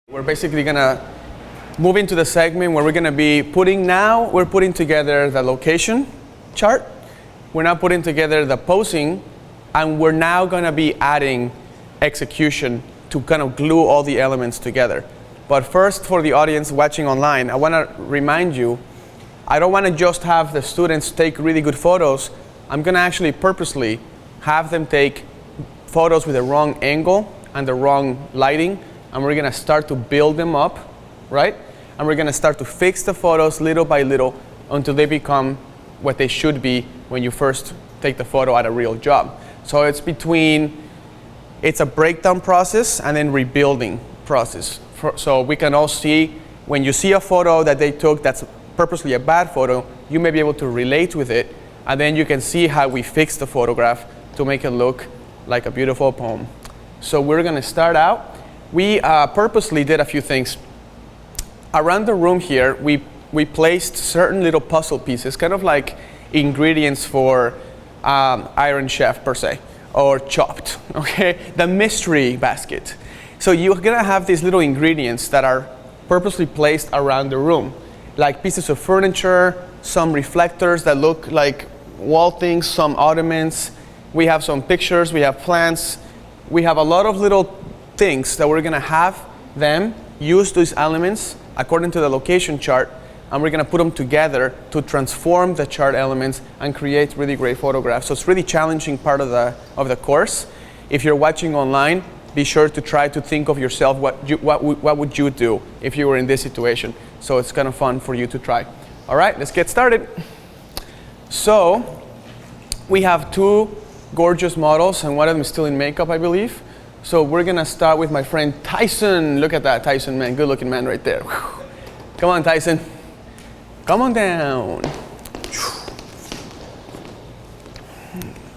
We're basically gonna move into the segment where we're gonna be putting together the location chart. We're now putting together the posing, and we're now gonna be adding execution to kind of glue all the elements together. But first, for the audience watching online, I wanna remind you, I don't wanna just have the students take really good photos. I'm gonna actually purposely have them take photos with the wrong angle and the wrong lighting, and we're gonna start to build them up, right? And we're gonna start to fix the photos little by little until they become what they should be when you first take the photo at a real job. So it's a breakdown process and then rebuilding process. So we can all see, when you see a photo that they took that's purposely a bad photo, you may be able to relate with it, and then you can see how we fix the photograph to make it look like a beautiful poem. So we're gonna start out. We purposely did a few things. Around the room here, we placed certain little puzzle pieces, kind of like ingredients for Iron Chef per se, or Chopped, okay? The mystery basket. So you're gonna have these little ingredients that are purposely placed around the room, like pieces of furniture, some reflectors that look like wall things, some ottomans. We have some pictures, we have plants. We have a lot of little things that we're gonna have them use these elements according to the location chart, and we're gonna put them together to transform the chart elements and create really great photographs. So it's really challenging part of the course. If you're watching online, be sure to try to think of yourself, what would you do if you were in this situation? So it's kind of fun for you to try. All right, let's get started. So we have two gorgeous models, and one of them is still in makeup, I believe. So we're gonna start with my friend Tyson. Look at that, Tyson, man, good looking man right there. Whew. Come on, Tyson, come on down.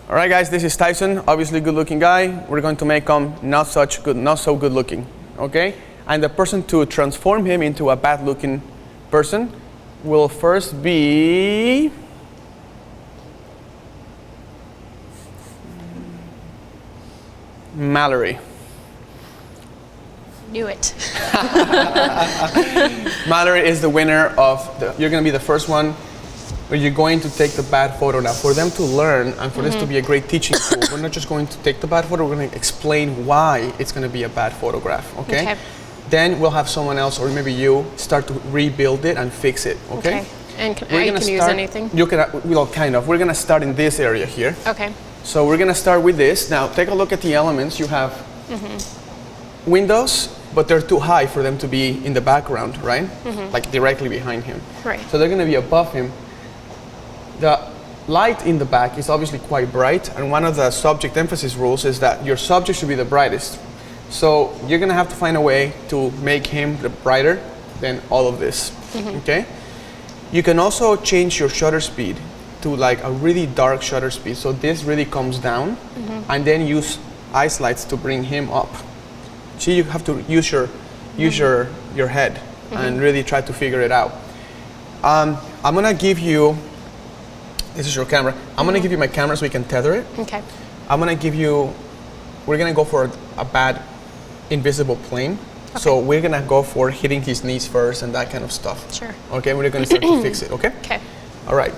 All right, guys, this is Tyson, obviously good looking guy. We're going to make him not so good looking, okay? And the person to transform him into a bad looking person will first be Mallory. Knew it. Mallory is the winner of you're gonna be the first one where you're going to take the bad photo. Now, for them to learn and for this to be a great teaching tool, we're not just going to take the bad photo, we're gonna explain why it's gonna be a bad photograph, okay? Then we'll have someone else, or maybe you, start to rebuild it and fix it, okay? And I can use anything? You can, well, kind of. We're gonna start in this area here. Okay. So we're gonna start with this. Now, take a look at the elements. You have windows, but they're too high for them to be in the background, right? Like directly behind him. Right. So they're gonna be above him. The light in the back is obviously quite bright, and one of the subject emphasis rules is that your subject should be the brightest. So you're gonna have to find a way to make him brighter than all of this, okay? You can also change your shutter speed to like a really dark shutter speed. So this really comes down, and then use ice lights to bring him up. See, you have to use your head and really try to figure it out. I'm gonna give you, this is your camera. I'm gonna give you my camera so we can tether it. Okay. We're gonna go for a bad invisible plane. Okay. So we're gonna go for hitting his knees first and that kind of stuff. Sure. Okay, we're gonna start to fix it, okay? Okay. All right,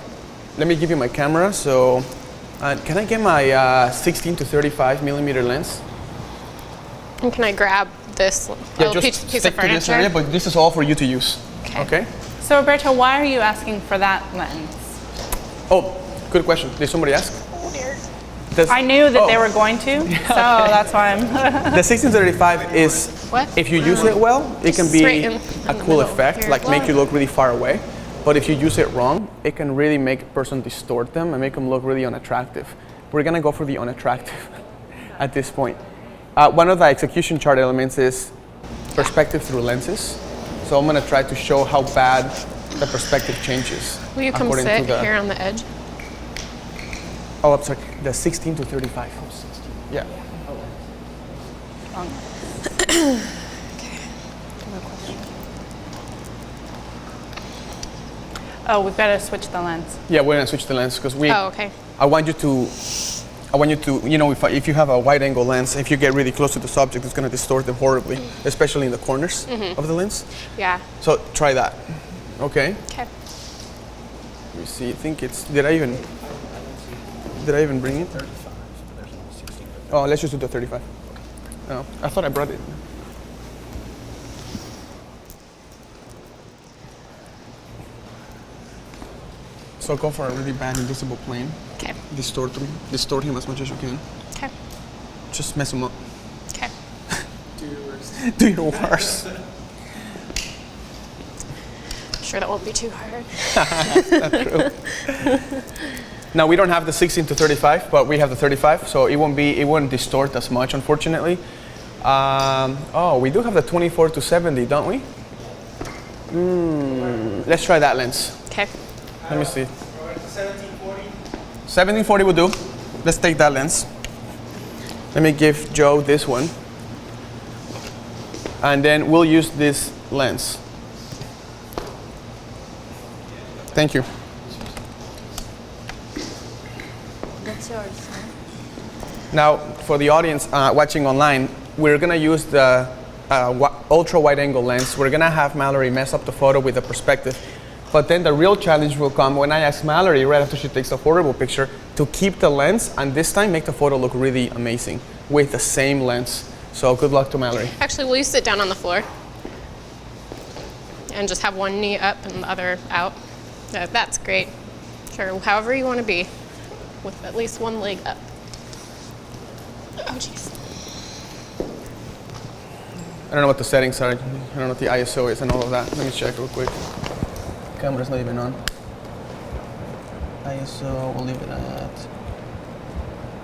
let me give you my camera. So can I get my 16 to 35 millimeter lens? And can I grab this little piece of furniture? This area, but this is all for you to use, okay? So Roberto, why are you asking for that lens? Oh, good question. Did somebody ask? I knew that they were going to, so that's why I'm... The 1635 is, if you use it well, it can be a cool effect, here, like make you look really far away. But if you use it wrong, it can really make a person distort them and make them look really unattractive. We're gonna go for the unattractive at this point. One of the execution chart elements is perspective through lenses. So I'm gonna try to show how bad the perspective changes. Will you come sit here on the edge? Oh, I'm sorry, the 16 to 35. Yeah. Okay. Oh, we've got to switch the lens. Yeah, we're gonna switch the lens because Oh, okay. I want you to I want you to, if you have a wide angle lens, if you get really close to the subject, it's going to distort them horribly, especially in the corners of the lens. Yeah. So try that. Okay. Okay. Let me see. I think it's. Did I even bring it? 35. There's no 16. Oh, let's just do the 35. Oh, I thought I brought it. So go for a really bad invisible plane. Okay. Distort him as much as you can. Okay. Just mess him up. Okay. Do your worst. Do your worst. Sure, that won't be too hard. That's true. Now we don't have the 16 to 35, but we have the 35, so it won't distort as much, unfortunately. We do have the 24 to 70, don't we? Let's try that lens. Okay. Let me see. 1740 will do. Let's take that lens. Let me give Joe this one. And then we'll use this lens. Thank you. That's yours. Now, for the audience watching online, we're going to use the ultra wide angle lens. We're going to have Mallory mess up the photo with the perspective. But then the real challenge will come when I ask Mallory, right after she takes a horrible picture, to keep the lens and this time make the photo look really amazing with the same lens. So good luck to Mallory. Actually, will you sit down on the floor? And just have one knee up and the other out? That's great. Sure, however you want to be, with at least one leg up. Oh, jeez. I don't know what the settings are. I don't know what the ISO is and all of that. Let me check real quick. Camera's not even on. ISO, we'll leave it at,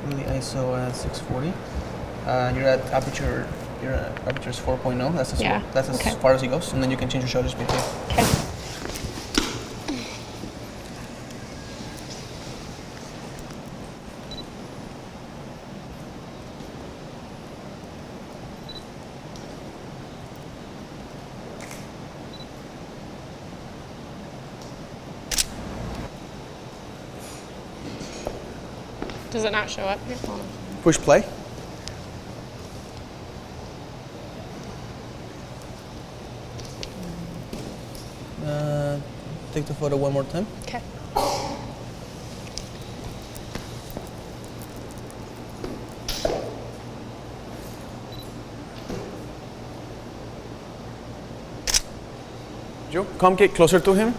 ISO at 640. You're at aperture, aperture's 4.0. That's as far as it goes. And then you can change your shutter speed too. Okay. Does it not show up here? Hold on. Push play. Take the photo one more time. Okay. Joe, come get closer to him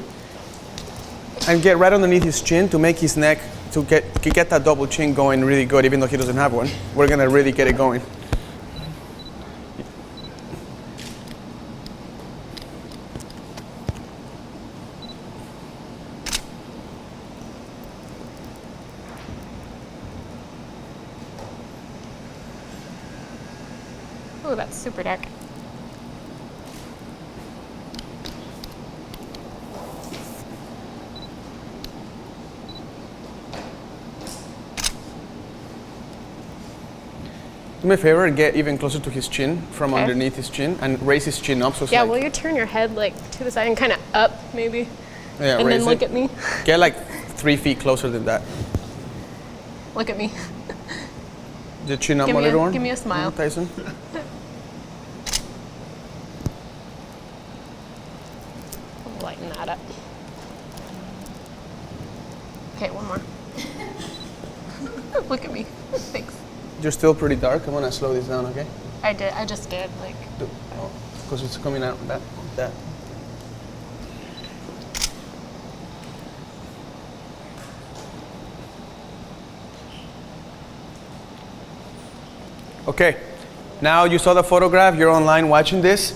and get right underneath his chin to make his neck, to get that double chin going really good, even though he doesn't have one. We're gonna really get it going. Oh, that's super dark. Do me a favor and get even closer to his chin from Okay. underneath his chin and raise his chin up. So it's Yeah, like, will you turn your head like to the side and kind of up maybe? yeah, And raise then look it. at me. Get like 3 feet closer than that. Look at me. The chin up Give a me a- little one. give me a smile. Tyson. Lighten that up. Okay, one more. Look at me. Thanks. You're still pretty dark. I'm gonna slow this down, okay? I did. I just did. Like. Because it's coming out that. Okay, now you saw the photograph, you're online watching this.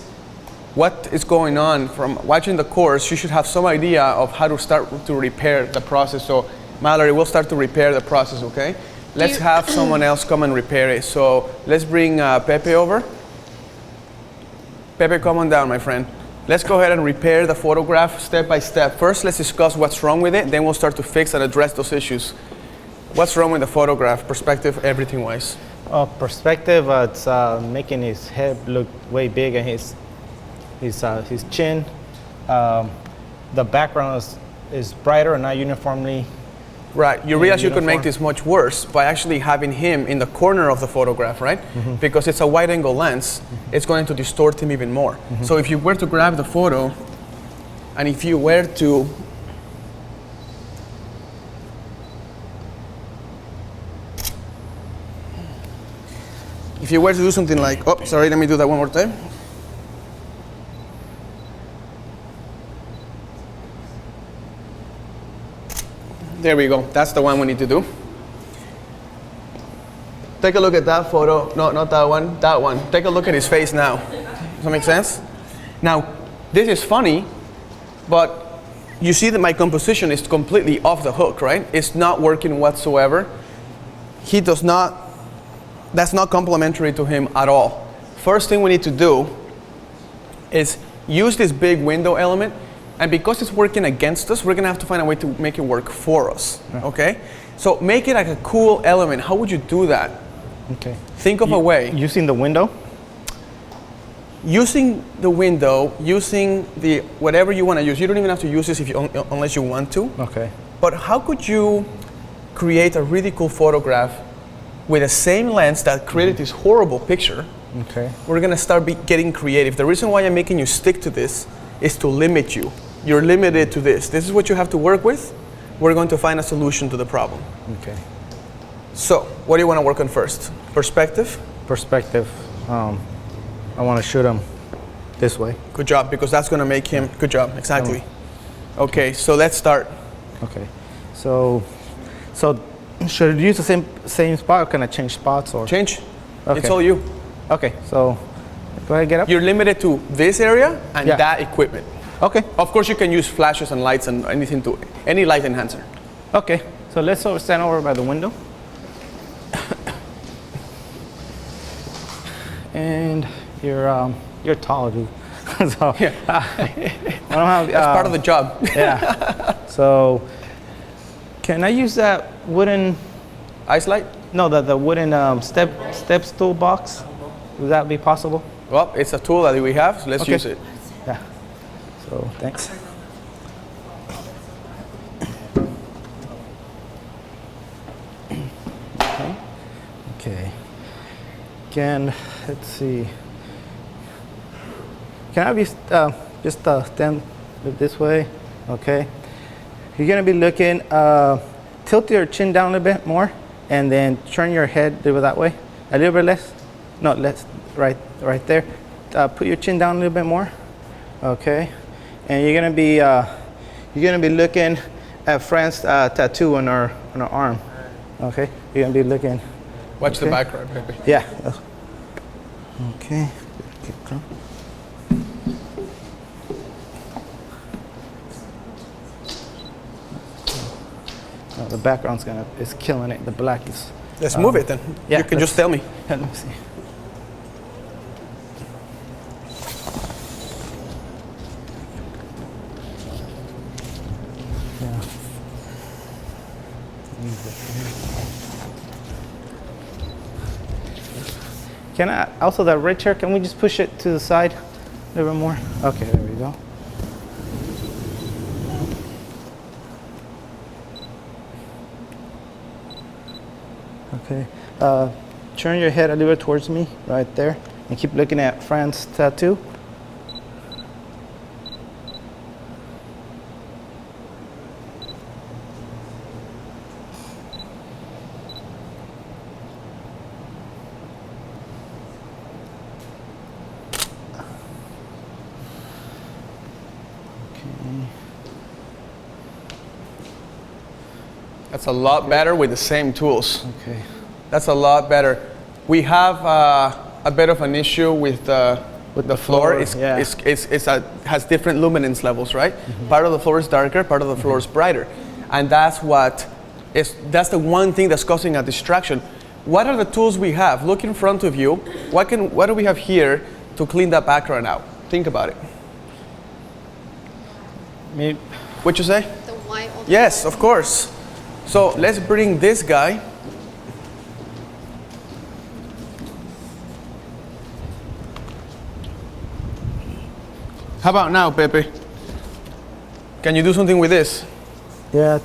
What is going on? From watching the course, you should have some idea of how to start to repair the process. So Mallory, we'll start to repair the process, okay? Let's have someone else come and repair it. So let's bring Pepe over. Pepe, come on down, my friend. Let's go ahead and repair the photograph step by step. First, let's discuss what's wrong with it, then we'll start to fix and address those issues. What's wrong with the photograph, perspective, everything-wise? Perspective, it's making his head look way big and his chin. The background is brighter and not uniformly Right, you realize you could make this much worse by actually having him in the corner of the photograph, right? Because it's a wide angle lens, it's going to distort him even more. So if you were to grab the photo, and if you were to do something like, oh, sorry, let me do that one more time. There we go. That's the one we need to do. Take a look at that photo. No, not that one. That one. Take a look at his face now. Does that make sense? Now, this is funny, but you see that my composition is completely off the hook, right? It's not working whatsoever. He does not, that's not complimentary to him at all. First thing we need to do is use this big window element. And because it's working against us, we're gonna have to find a way to make it work for us, okay? So make it like a cool element. How would you do that? Okay. Think of a way. Using the window? Using the window, using the whatever you wanna use. You don't even have to use this unless you want to. Okay. But how could you create a really cool photograph with the same lens that created this horrible picture? Okay. We're gonna start getting creative. The reason why I'm making you stick to this is to limit you. You're limited to this. This is what you have to work with. We're going to find a solution to the problem. Okay. So, what do you want to work on first? Perspective? Perspective. I want to shoot him this way. Good job, because that's going to make him, good job, exactly. Okay, so let's start. Okay. So should I use the same spot, or can I change spots? Or Change. Okay. It's all you. Okay, so go ahead, get up. You're limited to this area and that equipment. Okay. Of course, you can use flashes and lights and anything to, any light enhancer. Okay, so let's stand over by the window. And you're tall, dude. So Yeah. I don't have. That's part of the job. Yeah. So can I use that wooden? Ice light? No, the wooden step stool box. Would that be possible? Well, it's a tool that we have, so let's use it. Yeah. So thanks. Okay. Let's see. Can I be just stand this way? Okay. You're gonna be looking. Tilt your chin down a little bit more, and then turn your head a little bit that way. A little bit less. No, less. Right there. Put your chin down a little bit more. Okay. And you're gonna be looking at Fran's tattoo on our arm. Okay. You're gonna be looking. Watch the background, baby. Yeah. Okay. Keep going. The background's is killing it. The black is. Let's move it then. Yeah, You can just tell me. Yeah, let me see. Yeah. Can I also that red chair? Can we just push it to the side a little bit more? Okay, there we go. Okay, turn your head a little bit towards me, right there, and keep looking at Fran's tattoo. That's a lot better with the same tools. Okay. That's a lot better. We have a bit of an issue with the floor. It's has different luminance levels, right? Mm-hmm. Part of the floor is darker, part of the floor is brighter, and that's the one thing that's causing a distraction. What are the tools we have? Look in front of you. What do we have here to clean that background out? Think about it. What'd you say? The white. Yes, of course. So let's bring this guy. How about now, Pepe? Can you do something with this? Yeah,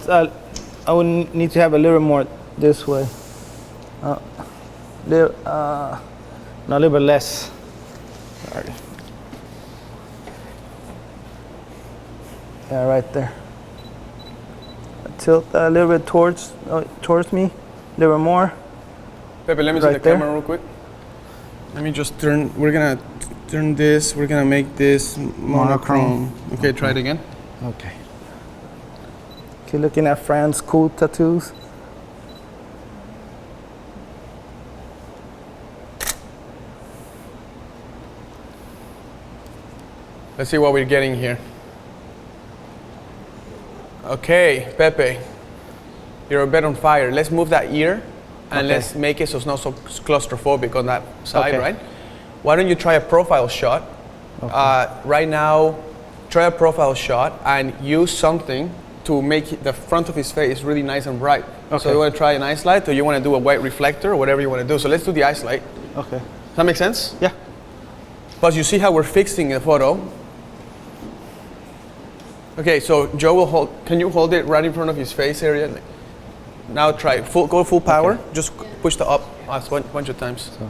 I would need to have a little more this way. No, a little bit less. Sorry. Yeah, right there. Tilt that a little bit towards me, a little bit more. Pepe, let me see Right the there. camera real quick. Let me just turn. We're gonna turn this. We're gonna make this monochrome. Okay, try it again. Okay. Keep looking at Fran's cool tattoos. Let's see what we're getting here. Okay, Pepe, you're a bit on fire. Let's move that ear and let's make it so it's not so claustrophobic on that side, right? Why don't you try a profile shot? Right now, try a profile shot and use something to make the front of his face really nice and bright. So you want to try an ice light, or you want to do a white reflector, or whatever you want to do. So let's do the ice light. Okay. Does that make sense? Yeah. But you see how we're fixing the photo. Okay, so Joe will hold. Can you hold it right in front of his face area? Now try go full power. Okay. Just push the up a bunch of times. So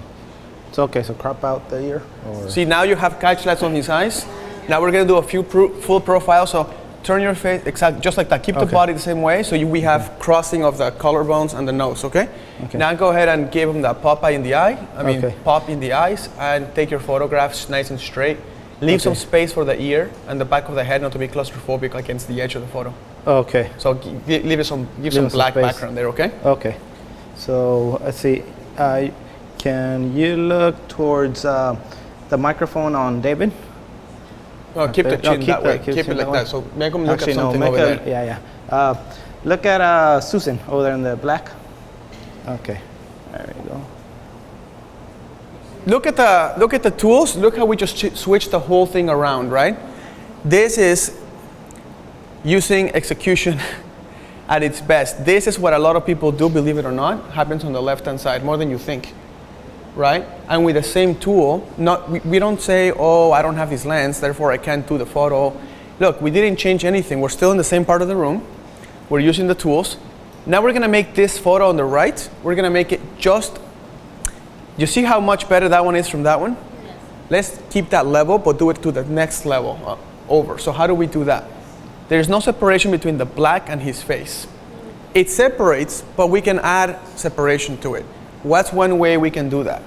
it's okay. So crop out the ear. Or See, now you have catch lights on his eyes. Now we're gonna do a few full profile. So turn your face exactly just like that. Keep the body the same way. So we have crossing of the collarbones and the nose. Okay. Now go ahead and give him that Popeye in the eye. I mean pop in the eyes, and take your photographs nice and straight. Leave some space for the ear and the back of the head not to be claustrophobic against the edge of the photo. Okay. So give some black space. background there, okay? Okay. So let's see. Can you look towards the microphone on David? No, keep the chin that way. Keep it like that. So make him look at something over there. Yeah. Look at Susan over there in the black. Okay. There we go. Look at the tools. Look how we just switched the whole thing around, right? This is using execution at its best. This is what a lot of people do, believe it or not, happens on the left-hand side more than you think, right? And with the same tool, we don't say, oh, I don't have this lens, therefore I can't do the photo. Look, we didn't change anything. We're still in the same part of the room. We're using the tools. Now we're gonna make this photo on the right. We're gonna make it just, you see how much better that one is from that one? Yes. Let's keep that level, but do it to the next level over. So how do we do that? There's no separation between the black and his face. It separates, but we can add separation to it. What's one way we can do that?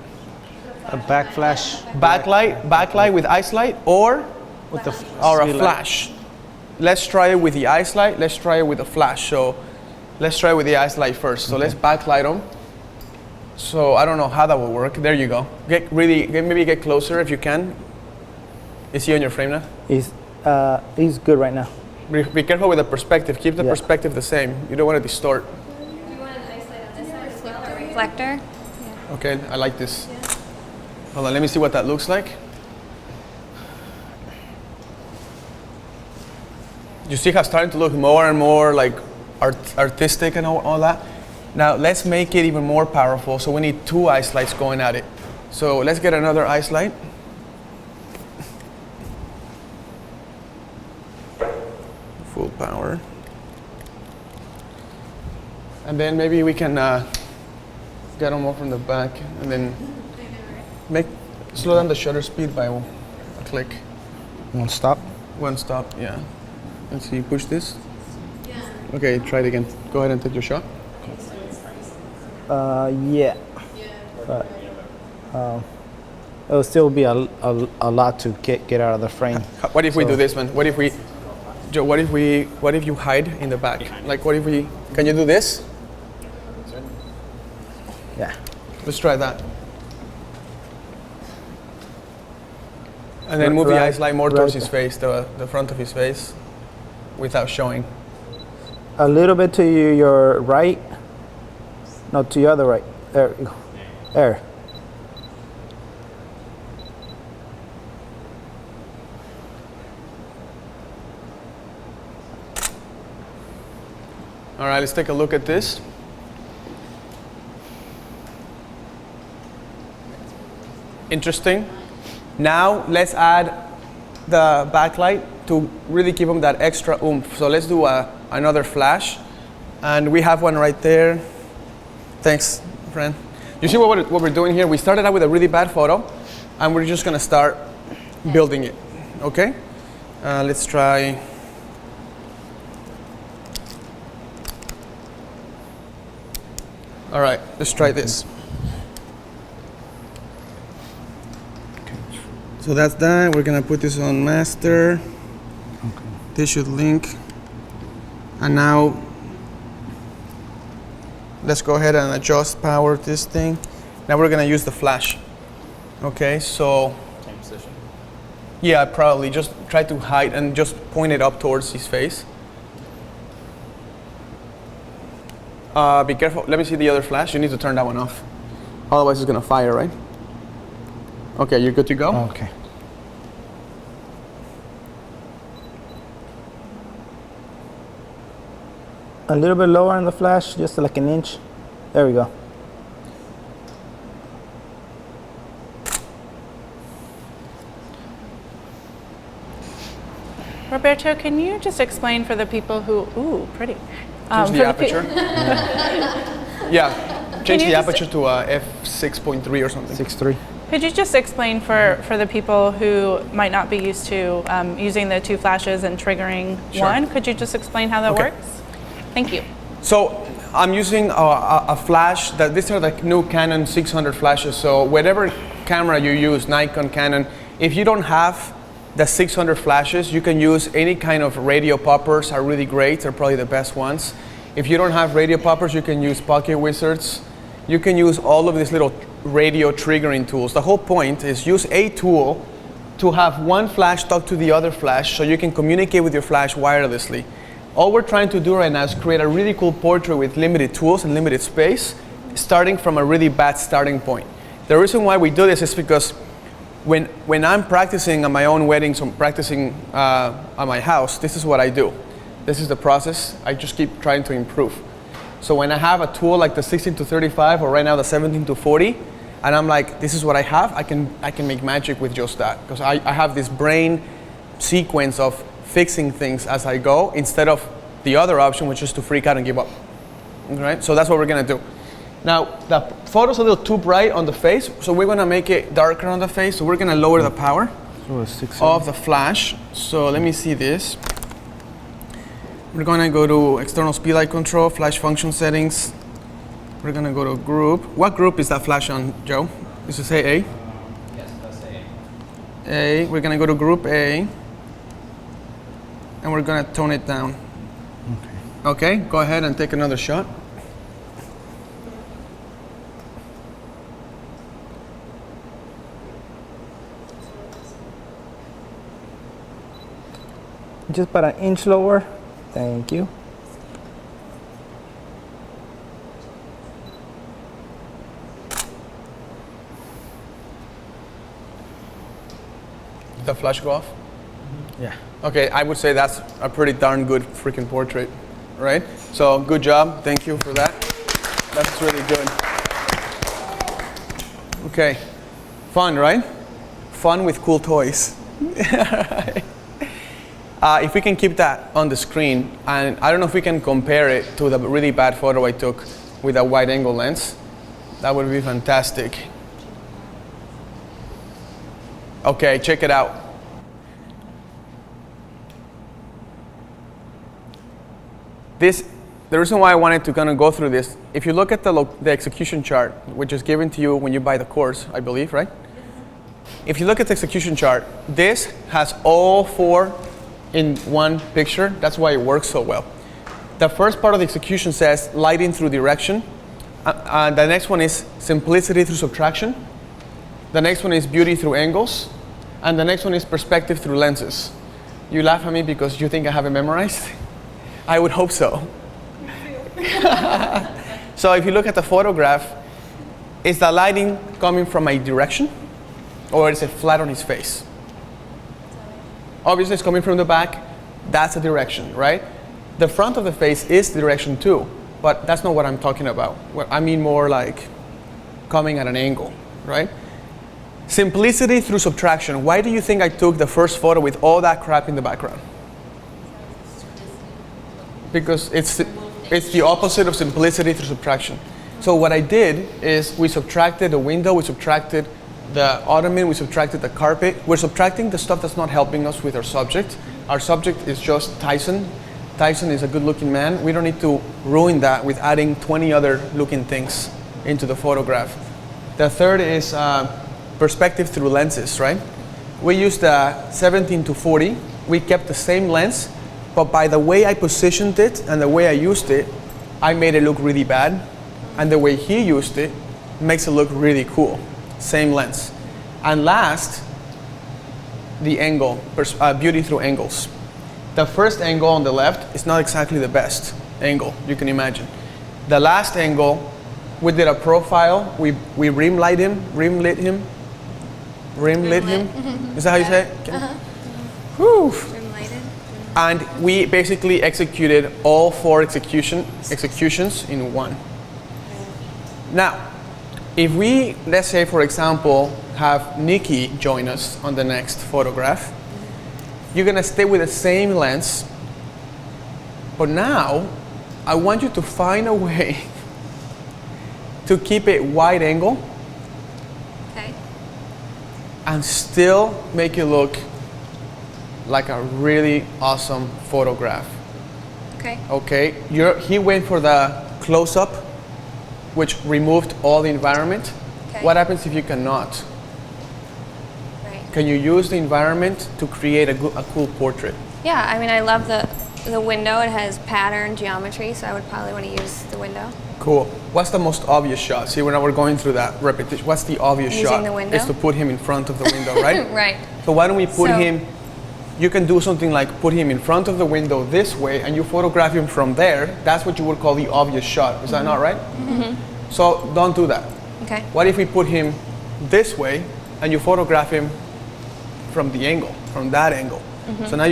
A backflash. Backlight with ice light, or with the a flash. Let's try it with the ice light. Let's try it with a flash. So let's try it with the ice light first. So let's backlight them. So I don't know how that will work. There you go. Maybe get closer if you can. Is he on your frame now? He's good right now. Be careful with the perspective. Keep the perspective the same. You don't want to distort. Do you want an ice light on this side? Flip the reflector? Yeah. Okay, I like this. Yeah. Hold on, let me see what that looks like. You see how it's starting to look more and more like artistic and all that? Now let's make it even more powerful. So we need two ice lights going at it. So let's get another ice light. Full power. And then maybe we can get them more from the back, and then slow down the shutter speed by a click. One stop? One stop, yeah. And so you push this? Yeah. Okay, try it again. Go ahead and take your shot. Yeah. But it'll still be a lot to get out of the frame. What if we do this, man? What if you hide in the back? Like, can you do this? Yeah. Let's try that. And then move the ice light more towards his face, the front of his face, without showing. A little bit to your right. No, to your other right. There you go. There. All right, let's take a look at this. Interesting. Now let's add the backlight to really give them that extra oomph. So let's do another flash. And we have one right there. Thanks, friend. You see what we're doing here? We started out with a really bad photo, and we're just gonna start building it, okay? Let's try. All right, let's try this. So that's that. We're gonna put this on master. This should link. And now, let's go ahead and adjust power to this thing. Now we're gonna use the flash. Okay, so. Same position. Yeah, probably just try to hide and just point it up towards his face. Be careful. Let me see the other flash. You need to turn that one off. Otherwise, it's gonna fire, right? Okay, you're good to go? Okay. A little bit lower on the flash, just like an inch. There we go. Roberto, can you just explain for the people who, ooh, pretty. Change the aperture. Yeah, change the you just- aperture to f6.3 or something. 6.3. Could you just explain for the people who might not be used to using the two flashes and triggering Sure. one? Could you just explain how that Okay. works? Thank you. So I'm using a flash. These are the new Canon 600 flashes. So whatever camera you use, Nikon, Canon, if you don't have the 600 flashes, you can use any kind of radio poppers. Are really great. They're probably the best ones. If you don't have radio poppers, you can use Pocket Wizards. You can use all of these little radio triggering tools. The whole point is use a tool to have one flash talk to the other flash so you can communicate with your flash wirelessly. All we're trying to do right now is create a really cool portrait with limited tools and limited space, starting from a really bad starting point. The reason why we do this is because when I'm practicing at my own weddings, I'm practicing at my house, this is what I do. This is the process. I just keep trying to improve. So when I have a tool like the 16-35 or right now the 17-40, and I'm like, this is what I have, I can make magic with just that. Because I have this brain sequence of fixing things as I go instead of the other option, which is to freak out and give up. Right? So that's what we're gonna do. Now, the photo's a little too bright on the face, so we're gonna make it darker on the face, so we're gonna lower the power of the flash. So let me see this. We're gonna go to external speed light control, flash function settings. We're gonna go to group. What group is that flash on, Joe? Does it say A? Yes, that's A. A, we're gonna go to group A, and we're gonna tone it down. Okay, go ahead and take another shot. Just about an inch lower. Thank you. Did the flash go off? Yeah. Okay, I would say that's a pretty darn good freaking portrait, right? So good job, thank you for that. That's really good. Okay, fun, right? Fun with cool toys. If we can keep that on the screen, and I don't know if we can compare it to the really bad photo I took with a wide angle lens, that would be fantastic. Okay, check it out. The reason why I wanted to kind of go through this, if you look at the execution chart, which is given to you when you buy the course, I believe, right? If you look at the execution chart, this has all four in one picture. That's why it works so well. The first part of the execution says lighting through direction. The next one is simplicity through subtraction. The next one is beauty through angles. And the next one is perspective through lenses. You laugh at me because you think I have it memorized? I would hope so. So if you look at the photograph, is the lighting coming from a direction or is it flat on his face? Obviously it's coming from the back, that's a direction, right? The front of the face is the direction too, but that's not what I'm talking about. I mean more like coming at an angle, right? Simplicity through subtraction. Why do you think I took the first photo with all that crap in the background? Because it's It's the opposite of simplicity through subtraction. So what I did is we subtracted the window, we subtracted the ottoman, we subtracted the carpet. We're subtracting the stuff that's not helping us with our subject. Our subject is just Tyson. Tyson is a good-looking man. We don't need to ruin that with adding 20 other looking things into the photograph. The third is perspective through lenses, right? We used the 17 to 40. We kept the same lens, but by the way I positioned it and the way I used it, I made it look really bad. And the way he used it makes it look really cool. Same lens. And last, the angle, beauty through angles. The first angle on the left is not exactly the best angle you can imagine. The last angle, we did a profile. We rim-lit him. Is that how you say it? Okay. Whew. Rim-lighted. And we basically executed all 4 executions in one. Now, if we, let's say for example, have Nikki join us on the next photograph, you're gonna stay with the same lens, but now I want you to find a way to keep it wide angle Okay. and still make it look like a really awesome photograph. Okay. Okay, he went for the close-up, which removed all the environment. Okay. What happens if you cannot? Right. Can you use the environment to create a cool portrait? Yeah, I mean, I love the window. It has pattern, geometry, so I would probably want to use the window. Cool. What's the most obvious shot? See, when we're going through that repetition, what's the obvious Using shot? the window? Is to put him in front of the window, right? Right. So why don't we put So- him, you can do something like put him in front of the window this way and you photograph him from there. That's what you would call the obvious shot. Is that not right? Mm-hmm. So don't do that. Okay. What if we put him this way and you photograph him from the angle, from that angle? Mm-hmm. So now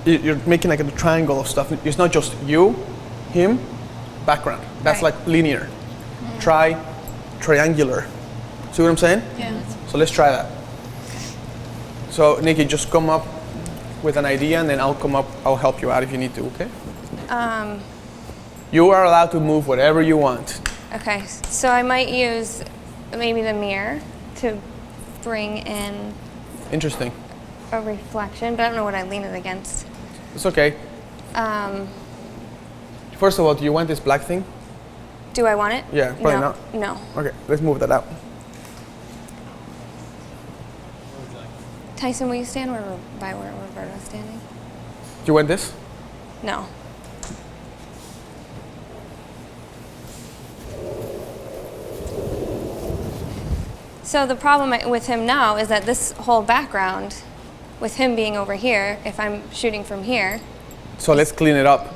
you're making like a triangle of stuff. It's not just you, him, background. That's Right. like linear. Triangular. See what I'm saying? Yeah. So let's try that. So Nikki, just come up with an idea and then I'll help you out if you need to, okay? You are allowed to move whatever you want. Okay, so I might use maybe the mirror to bring in Interesting. a reflection, but I don't know what I lean it against. It's okay. First of all, do you want this black thing? Do I want it? Yeah, probably no. not. No. Okay, let's move that out. Tyson, will you stand by where Roberto's standing? Do you want this? No. So the problem with him now is that this whole background, with him being over here, if I'm shooting from here, So let's clean it up.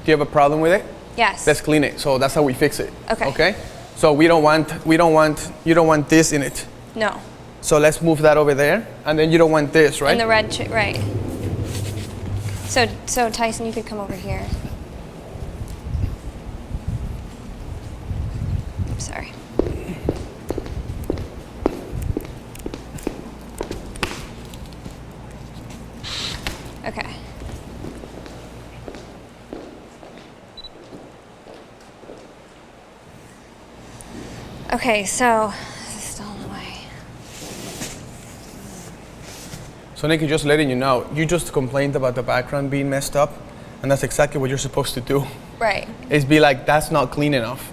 Do you have a problem with it? yes. Let's clean it. So that's how we fix it. Okay. Okay? So you don't want this in it. No. So let's move that over there. And then you don't want this, right? And the red, right. So Tyson, you could come over here. I'm sorry. Okay. Okay, so this is still in the way. So Nikki, just letting you know, you just complained about the background being messed up, and that's exactly what you're supposed to do. Right. Is be like, that's not clean enough.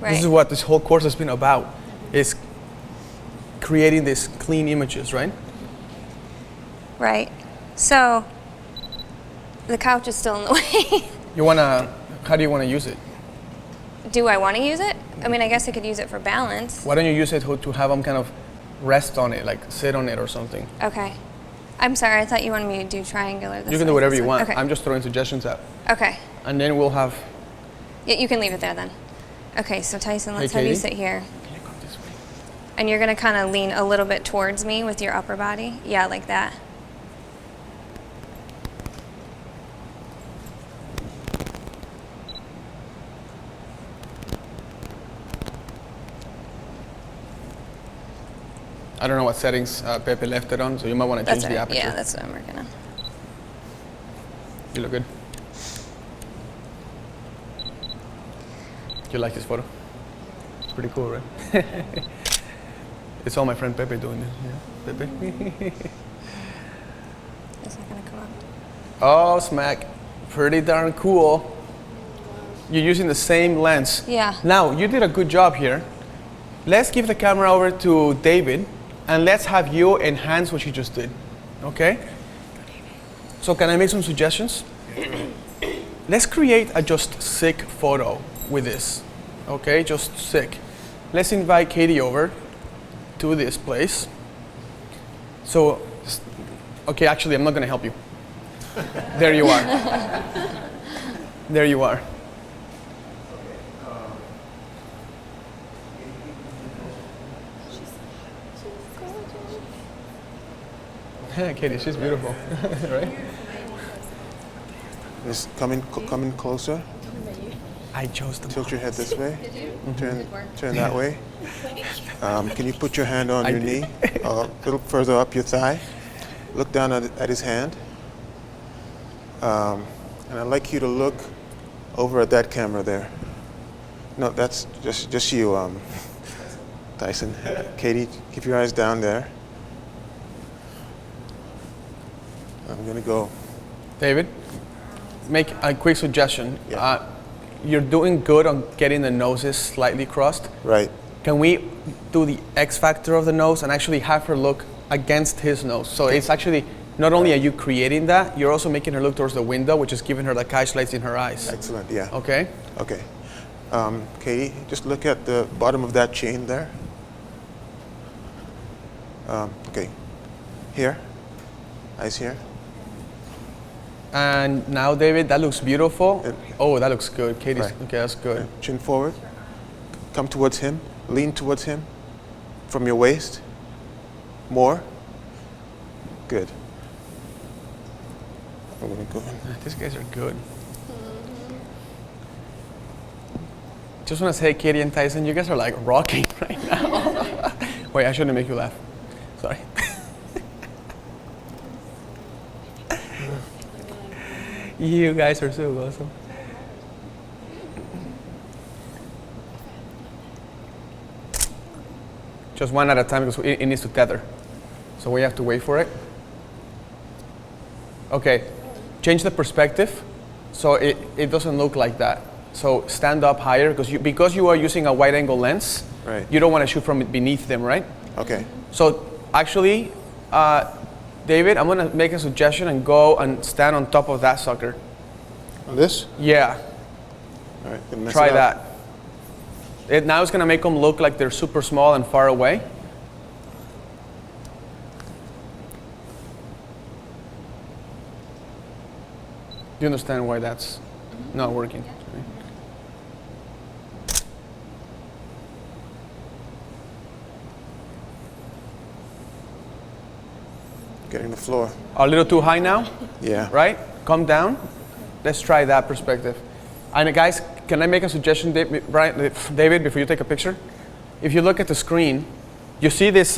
Right. This is what this whole course has been about, is creating these clean images, right? Right. So the couch is still in the way. How do you wanna use it? Do I want to use it? I mean, I guess I could use it for balance. Why don't you use it to have them kind of rest on it, like sit on it or something? Okay. I'm sorry, I thought you wanted me to do triangular. This You can do way, whatever this you way. want. Okay. I'm just throwing suggestions out. Okay. And then we'll have, Yeah, you can leave it there then. Okay, so Tyson, let's Hey, have you Katie? sit here. can you come this way? And you're going to kind of lean a little bit towards me with your upper body. Yeah, like that. I don't know what settings Pepe left it on, so you might want to change That's the right. aperture. Yeah, that's what I'm working on. You look good. You like this photo? It's pretty cool, right? It's all my friend Pepe doing this. Yeah. Pepe. Is that gonna come up? Oh, smack. Pretty darn cool. You're using the same lens. Yeah. Now, you did a good job here. Let's give the camera over to David, and let's have you enhance what you just did. Okay? So can I make some suggestions? Let's create a just sick photo with this. Okay, just sick. Let's invite Katie over to this place. So, okay, actually, I'm not gonna help you. There you are. There you are. Katie, she's beautiful, right? Just come in closer. I chose the Tilt your head this way. Turn that way. Can you put your hand on your knee, a little further up your thigh? Look down at his hand. And I'd like you to look over at that camera there. No, that's just you, Tyson. Katie, keep your eyes down there. I'm gonna go. David, make a quick suggestion. Yeah. You're doing good on getting the noses slightly crossed. Right. Can we do the X factor of the nose and actually have her look against his nose? So it's actually, not only are you creating that, you're also making her look towards the window, which is giving her the catch lights in her eyes. Excellent, yeah. Okay? Okay. Katie, just look at the bottom of that chain there. Okay. Here. Eyes here. And now, David, that looks beautiful. And- Oh, that looks good. Katie's, Right. okay, that's good. Chin forward. Come towards him. Lean towards him. From your waist. More. Good. I'm gonna go in. These guys are good. Just want to say, Katie and Tyson, you guys are like rocking right now. Wait, I shouldn't make you laugh. Sorry. You guys are so awesome. Just one at a time because it needs to tether. So we have to wait for it. Okay, change the perspective so it doesn't look like that. So stand up higher because you are using a wide angle lens. Right. You don't want to shoot from beneath them, right? Okay. So actually, David, I'm gonna make a suggestion and go and stand on top of that sucker. On this? Yeah, All right. Gonna mess try it up. that. Now it's gonna make them look like they're super small and far away. Do you understand why that's not working? Getting the floor. A little too high now, Yeah. right? Come down. Let's try that perspective. And guys, can I make a suggestion, David, before you take a picture? If you look at the screen, you see this,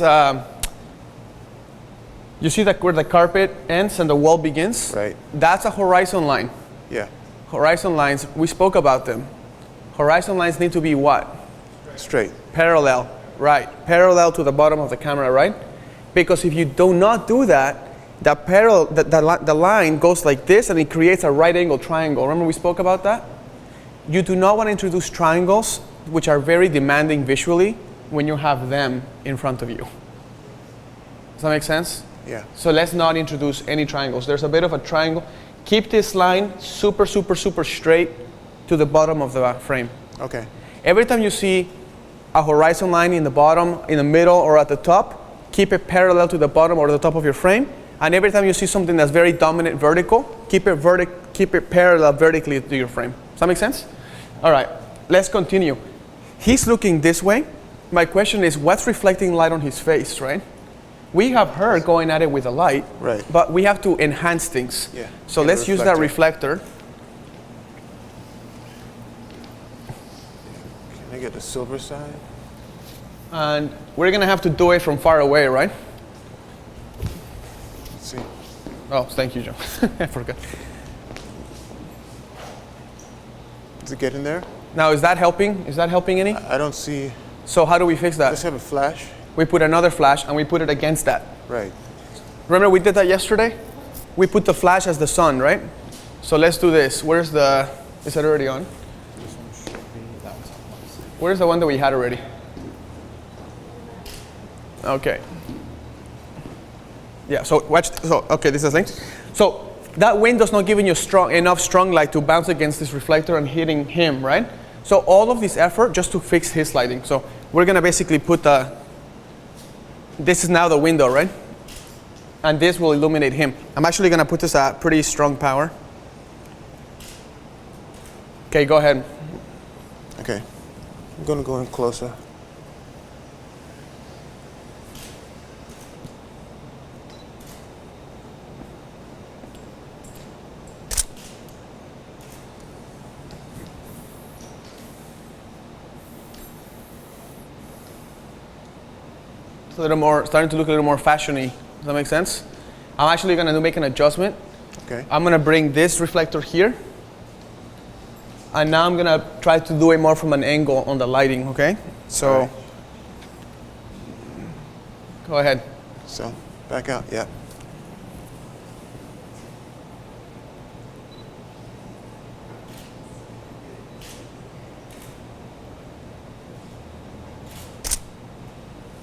you see that where the carpet ends and the wall begins? Right. That's a horizon line. Yeah. Horizon lines, we spoke about them. Horizon lines need to be what? Straight. Parallel, right. Parallel to the bottom of the camera, right? Because if you do not do that, the line goes like this and it creates a right angle triangle. Remember we spoke about that? You do not want to introduce triangles which are very demanding visually when you have them in front of you. Does that make sense? Yeah. So let's not introduce any triangles. There's a bit of a triangle. Keep this line super, super, super straight to the bottom of the frame. Okay. Every time you see a horizon line in the bottom, in the middle, or at the top, keep it parallel to the bottom or the top of your frame. And every time you see something that's very dominant vertical, keep it parallel vertically to your frame. Does that make sense? All right, let's continue. He's looking this way. My question is, what's reflecting light on his face, right? We have her going at it with a light, Right. but we have to enhance things. Yeah. So Get a let's use that reflector. Can I get the silver side? And we're gonna have to do it from far away, right? Let's see. Oh, thank you, Joe. I forgot. Is it getting there? Now, is that helping? Is that helping any? I don't see. So how do we fix that? Just have a flash. We put another flash and we put it against that. Right. Remember we did that yesterday? We put the flash as the sun, right? So let's do this. Where's the, is it already on? Where's the one that we had already? Okay. Yeah, so watch, so, okay, this is the thing. So that window's not giving you enough strong light to bounce against this reflector and hitting him, right? So all of this effort just to fix his lighting. So we're gonna basically put this is now the window, right? And this will illuminate him. I'm actually gonna put this at pretty strong power. Okay, go ahead. Okay. I'm gonna go in closer. It's a little more, starting to look a little more fashiony. Does that make sense? I'm actually gonna make an adjustment. Okay. I'm gonna bring this reflector here. And now I'm gonna try to do it more from an angle on the lighting, okay? So, Right. Go ahead. So back out. Yeah.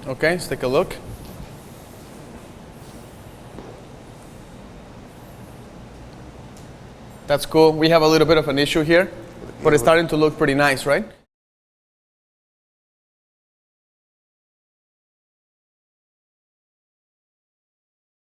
Okay, let's take a look. That's cool. We have a little bit of an issue here, but it's starting to look pretty nice, right?